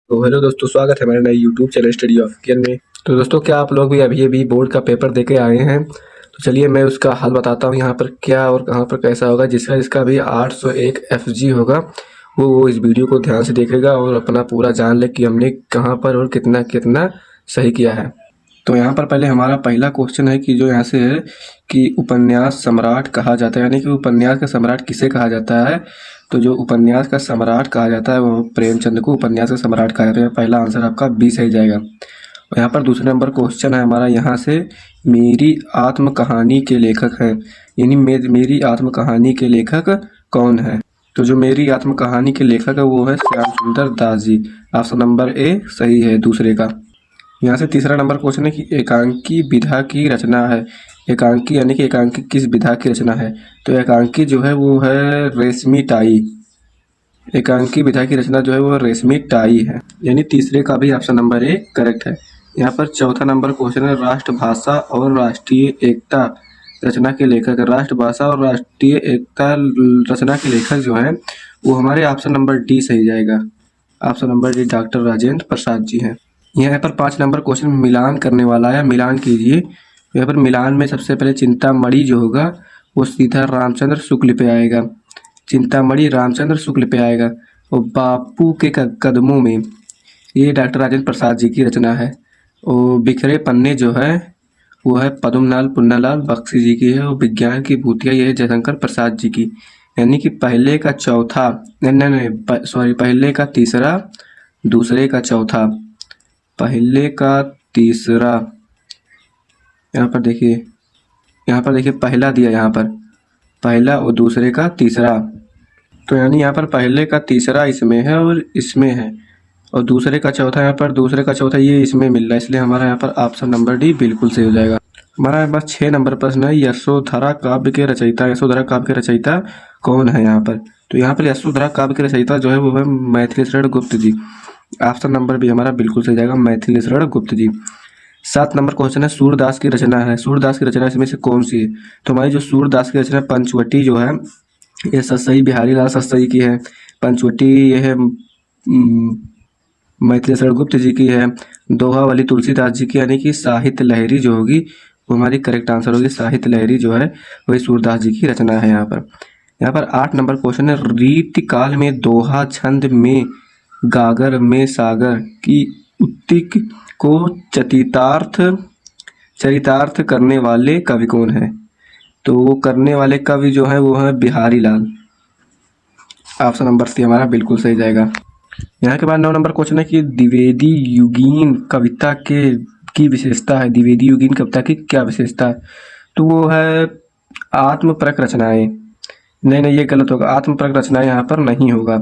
तो हेलो दोस्तों, स्वागत है हमारे नए YouTube channel study of care में। तो दोस्तों, क्या आप लोग भी अभी बोर्ड का पेपर दे के आए हैं? तो चलिए मैं उसका हल बताता हूँ यहाँ पर क्या और कहाँ पर कैसा होगा। जिसका भी 801 FG होगा वो इस वीडियो को ध्यान से देखेगा और अपना पूरा जान ले कि हमने कहाँ पर और कितना कितना सही किया है। तो यहाँ पर पहले हमारा पहला क्वेश्चन है कि जो यहाँ से है कि उपन्यास सम्राट कहा जाता है, यानी कि उपन्यास का सम्राट किसे कहा जाता है। तो जो उपन्यास का सम्राट कहा जाता है वो प्रेमचंद को उपन्यास का सम्राट कहा जाता है। पहला आंसर आपका बी सही जाएगा। और यहाँ पर दूसरे नंबर क्वेश्चन है हमारा यहाँ से, मेरी आत्मकहानी के लेखक हैं, यानी मेरी आत्मकहानी के लेखक कौन है। तो जो मेरी आत्मकहानी के लेखक है वो है श्याम सुंदर Das ji. Option number A सही है दूसरे का। यहाँ से तीसरा नंबर क्वेश्चन है कि एकांकी विधा की रचना है। एकांकी यानी कि एकांकी किस विधा की रचना है। तो एकांकी जो है वो है रेशमी टाई। एकांकी विधा की रचना जो है वो रेशमी टाई है, यानी तीसरे का भी ऑप्शन नंबर ए करेक्ट है। यहाँ पर चौथा नंबर क्वेश्चन है, राष्ट्रभाषा और राष्ट्रीय एकता रचना के लेखक। राष्ट्रभाषा और राष्ट्रीय एकता रचना के लेखक जो है वो हमारे ऑप्शन नंबर डी सही जाएगा। Option number D doctor Rajendra Prasad ji हैं। यहाँ पर 5 नंबर क्वेश्चन मिलान करने वाला है, मिलान कीजिए। यहाँ पर मिलान में सबसे पहले चिंतामणि जो होगा वो सीधा रामचंद्र शुक्ल पे आएगा। चिंतामणि रामचंद्र शुक्ल पे आएगा। और बापू के कदमों में, ये डॉक्टर राजेंद्र प्रसाद जी की रचना है। और बिखरे पन्ने जो है वो है पद्मनाल पुन्नालाल बख्शी जी की है। और विज्ञान की भूतिया ये है जयशंकर प्रसाद जी की। यानी कि पहले का चौथा, नहीं सॉरी, पहले का तीसरा, दूसरे का चौथा, पहले का तीसरा। यहाँ पर देखिए पहला दिया, यहाँ पर पहला और दूसरे का तीसरा। तो यानी यहाँ पर पहले का तीसरा इसमें है और इसमें है, और दूसरे का चौथा, यहाँ पर दूसरे का चौथा ये इसमें मिल रहा है, इसलिए हमारा यहाँ पर ऑप्शन नंबर डी बिल्कुल सही हो जाएगा। हमारा यहाँ पर 6 नंबर प्रश्न है, यशोधरा काव्य के रचयिता, यशोधरा काव्य के रचयिता कौन है यहाँ पर। तो यहाँ पर यशोधरा काव्य के रचयिता जो है वो है मैथिली शरण गुप्त जी। ऑप्शन नंबर भी हमारा बिल्कुल सही जाएगा, मैथिली शरण गुप्त जी। 7 नंबर क्वेश्चन है, सूरदास की रचना है। सूरदास की रचना इसमें से कौन सी है। तो हमारी जो सूरदास की रचना पंचवटी जो है ये सतसई बिहारी लाल सतसई की है। पंचवटी ये है मैथिली शरण गुप्त जी की है। दोहा वाली तुलसीदास जी की, यानी कि साहित्य लहरी जो होगी वो हमारी करेक्ट आंसर होगी। साहित्य लहरी जो है वही सूरदास जी की रचना है। यहाँ पर 8 नंबर क्वेश्चन है, रीति काल में दोहा छंद में गागर में सागर की उत्ति को चरितार्थ करने वाले कवि कौन है। तो वो करने वाले कवि जो है वो है बिहारी लाल। ऑप्शन नंबर सी हमारा बिल्कुल सही जाएगा। यहाँ के बाद 9 नंबर क्वेश्चन है कि द्विवेदी युगीन कविता की विशेषता है। द्विवेदी युगीन कविता की क्या विशेषता है। तो वो है आत्मपरक रचनाएं। नहीं, ये गलत होगा, आत्मपरक रचनाएं यहाँ पर नहीं होगा।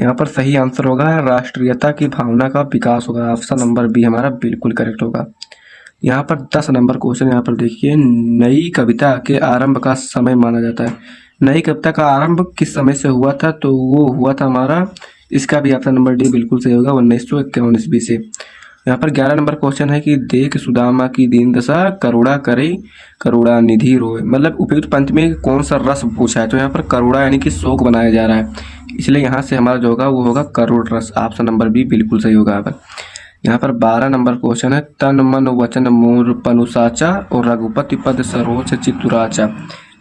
यहाँ पर सही आंसर होगा राष्ट्रीयता की भावना का विकास होगा। ऑप्शन नंबर बी हमारा बिल्कुल करेक्ट होगा। यहाँ पर 10 नंबर क्वेश्चन, यहाँ पर देखिए, नई कविता के आरंभ का समय माना जाता है। नई कविता का आरंभ किस समय से हुआ था। तो वो हुआ था हमारा, इसका भी ऑप्शन नंबर डी बिल्कुल सही होगा, 1951 ईस्वी से। यहाँ पर 11 नंबर क्वेश्चन है कि देख सुदामा की दीन दशा करुणा करे करुणा निधि रोए। मतलब उपयुक्त पंक्ति में कौन सा रस पूछा है। तो यहाँ पर करुणा यानी कि शोक बनाया जा रहा है, इसलिए यहाँ से हमारा जो होगा वो होगा करुण रस। ऑप्शन नंबर बी बिल्कुल सही होगा। यहाँ पर 12 नंबर क्वेश्चन है, तन मन वचन मोर पनुसाचा और रघुपति पद सरोज चितुराचा।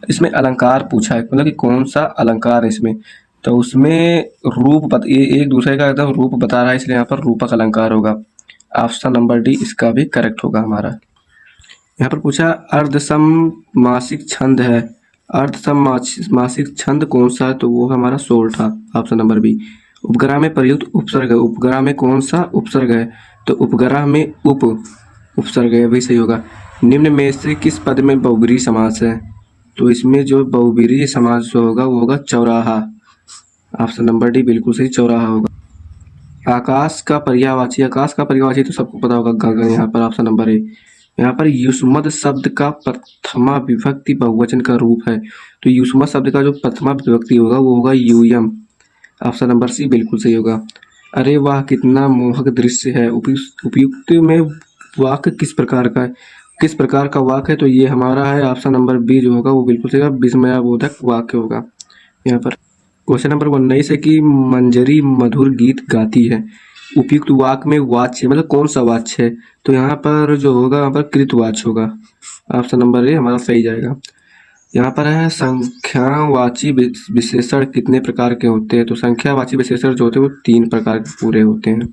इसमें अलंकार पूछा है, मतलब कि कौन सा अलंकार है इसमें। तो उसमें ये एक दूसरे का एकदम रूप बता रहा है, इसलिए यहाँ पर रूपक अलंकार होगा। ऑप्शन नंबर डी इसका भी करेक्ट होगा हमारा। यहाँ पर पूछा अर्धसम मासिक छंद है। अर्धसम मासिक छंद कौन सा है। तो वो हमारा सोरठा। Option number B. उपग्रह में प्रयुक्त उपसर्ग है। उपग्रह में कौन सा उपसर्ग है। तो उपग्रह में उपसर्ग है, वही सही होगा। निम्न में से किस पद में बहुब्रीहि समास है। तो इसमें जो बहुब्रीहि समास जो होगा वो होगा चौराहा। ऑप्शन नंबर डी बिल्कुल सही, चौराहा होगा। आकाश का पर्यायवाची तो सबको पता होगा, गगन। यहाँ पर ऑप्शन नंबर ए। यहाँ पर युष्मद शब्द का प्रथमा विभक्ति बहुवचन का रूप है। तो युष्मद शब्द का जो प्रथमा विभक्ति होगा वो होगा यूयम। ऑप्शन नंबर सी बिल्कुल सही होगा। अरे वाह कितना मोहक दृश्य है। उपयुक्त में वाक्य किस प्रकार का वाक्य है। तो ये हमारा है ऑप्शन नंबर बी जो होगा वो बिल्कुल सही होगा, विस्मयाबोधक वाक्य होगा। यहाँ पर क्वेश्चन नंबर 19 है कि मंजरी मधुर गीत गाती है। उपयुक्त वाक्य में वाच्य मतलब कौन सा वाच्य है, तो यहाँ पर जो होगा यहाँ पर कृतवाच्य होगा। ऑप्शन नंबर ए हमारा सही जाएगा। यहाँ पर है संख्यावाची विशेषण कितने प्रकार के होते हैं, तो संख्यावाची विशेषण जो होते हैं वो 3 प्रकार के पूरे होते हैं।